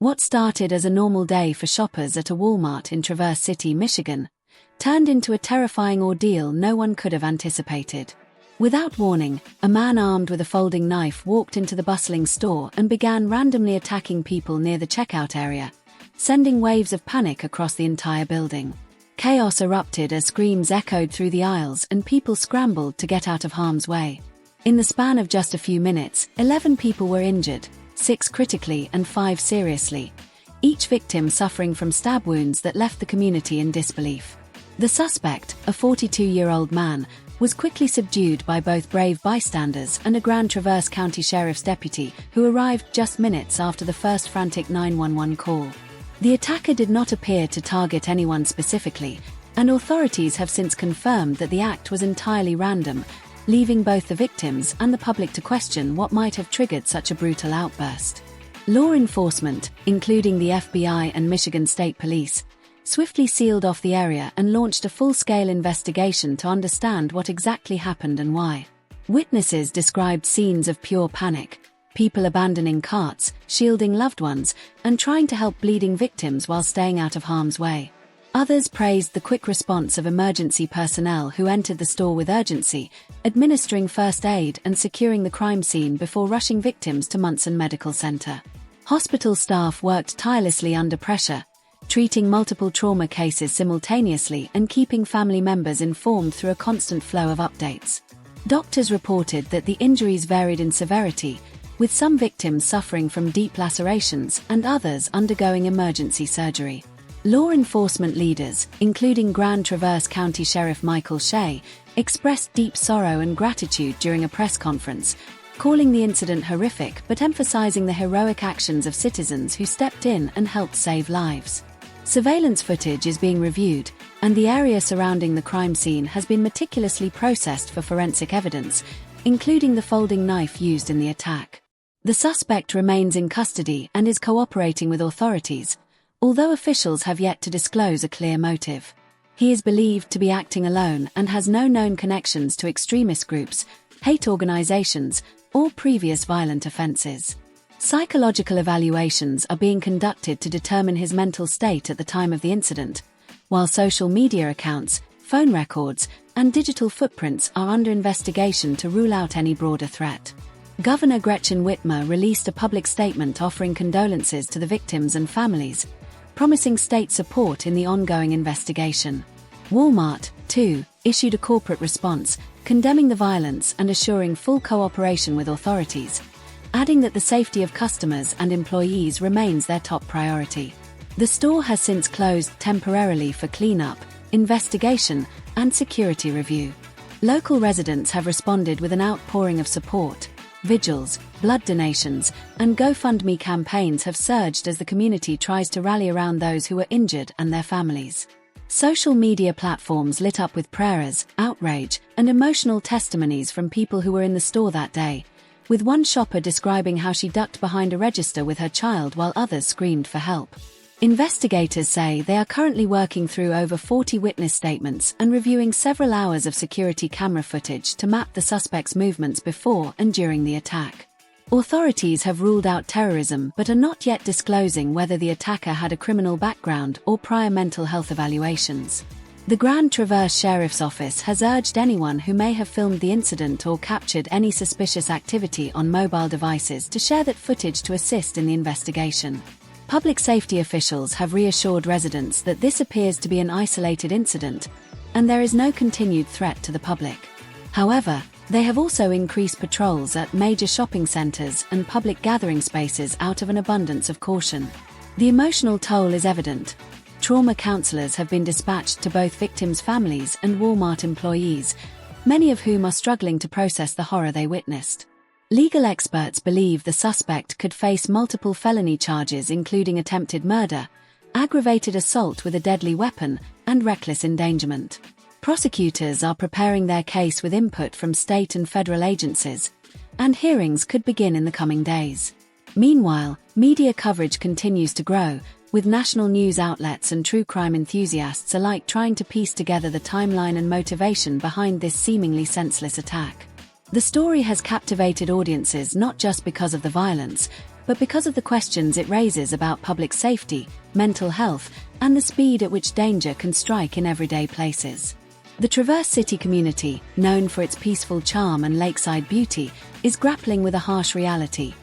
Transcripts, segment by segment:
What started as a normal day for shoppers at a Walmart in Traverse City, Michigan, turned into a terrifying ordeal no one could have anticipated. Without warning, a man armed with a folding knife walked into the bustling store and began randomly attacking people near the checkout area, sending waves of panic across the entire building. Chaos erupted as screams echoed through the aisles and people scrambled to get out of harm's way. In the span of just a few minutes, 11 people were injured, 6 critically and 5 seriously, each victim suffering from stab wounds that left the community in disbelief. The suspect, a 42-year-old man, was quickly subdued by both brave bystanders and a Grand Traverse County Sheriff's deputy who arrived just minutes after the first frantic 911 call. The attacker did not appear to target anyone specifically, and authorities have since confirmed that the act was entirely random, leaving both the victims and the public to question what might have triggered such a brutal outburst. Law enforcement, including the FBI and Michigan State Police, swiftly sealed off the area and launched a full-scale investigation to understand what exactly happened and why. Witnesses described scenes of pure panic, people abandoning carts, shielding loved ones, and trying to help bleeding victims while staying out of harm's way. Others praised the quick response of emergency personnel who entered the store with urgency, administering first aid and securing the crime scene before rushing victims to Munson Medical Center. Hospital staff worked tirelessly under pressure, treating multiple trauma cases simultaneously and keeping family members informed through a constant flow of updates. Doctors reported that the injuries varied in severity, with some victims suffering from deep lacerations and others undergoing emergency surgery. Law enforcement leaders, including Grand Traverse County Sheriff Michael Shea, expressed deep sorrow and gratitude during a press conference, calling the incident horrific but emphasizing the heroic actions of citizens who stepped in and helped save lives. Surveillance footage is being reviewed, and the area surrounding the crime scene has been meticulously processed for forensic evidence, including the folding knife used in the attack. The suspect remains in custody and is cooperating with authorities, although officials have yet to disclose a clear motive. He is believed to be acting alone and has no known connections to extremist groups, hate organizations, or previous violent offenses. Psychological evaluations are being conducted to determine his mental state at the time of the incident, while social media accounts, phone records, and digital footprints are under investigation to rule out any broader threat. Governor Gretchen Whitmer released a public statement offering condolences to the victims and families, promising state support in the ongoing investigation. Walmart, too, issued a corporate response, condemning the violence and assuring full cooperation with authorities, adding that the safety of customers and employees remains their top priority. The store has since closed temporarily for cleanup, investigation, and security review. Local residents have responded with an outpouring of support. Vigils, blood donations, and GoFundMe campaigns have surged as the community tries to rally around those who were injured and their families. Social media platforms lit up with prayers, outrage, and emotional testimonies from people who were in the store that day, with one shopper describing how she ducked behind a register with her child while others screamed for help. Investigators say they are currently working through over 40 witness statements and reviewing several hours of security camera footage to map the suspect's movements before and during the attack. Authorities have ruled out terrorism but are not yet disclosing whether the attacker had a criminal background or prior mental health evaluations. The Grand Traverse Sheriff's Office has urged anyone who may have filmed the incident or captured any suspicious activity on mobile devices to share that footage to assist in the investigation. Public safety officials have reassured residents that this appears to be an isolated incident, and there is no continued threat to the public. However, they have also increased patrols at major shopping centers and public gathering spaces out of an abundance of caution. The emotional toll is evident. Trauma counselors have been dispatched to both victims' families and Walmart employees, many of whom are struggling to process the horror they witnessed. Legal experts believe the suspect could face multiple felony charges including attempted murder, aggravated assault with a deadly weapon, and reckless endangerment. Prosecutors are preparing their case with input from state and federal agencies, and hearings could begin in the coming days. Meanwhile, media coverage continues to grow, with national news outlets and true crime enthusiasts alike trying to piece together the timeline and motivation behind this seemingly senseless attack. The story has captivated audiences not just because of the violence, but because of the questions it raises about public safety, mental health, and the speed at which danger can strike in everyday places. The Traverse City community, known for its peaceful charm and lakeside beauty, is grappling with a harsh reality.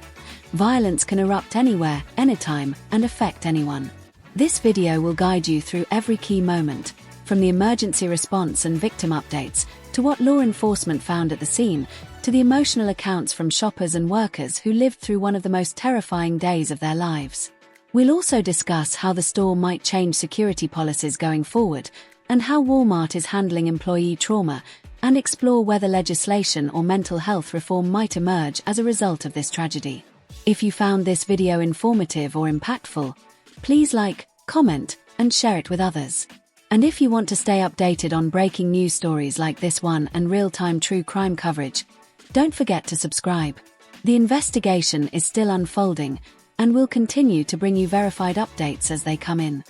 Violence can erupt anywhere, anytime, and affect anyone. This video will guide you through every key moment, from the emergency response and victim updates, to what law enforcement found at the scene, to the emotional accounts from shoppers and workers who lived through one of the most terrifying days of their lives. We'll also discuss how the store might change security policies going forward, and how Walmart is handling employee trauma, and explore whether legislation or mental health reform might emerge as a result of this tragedy. If you found this video informative or impactful, please like, comment, and share it with others. And if you want to stay updated on breaking news stories like this one and real-time true crime coverage, don't forget to subscribe. The investigation is still unfolding, and we'll continue to bring you verified updates as they come in.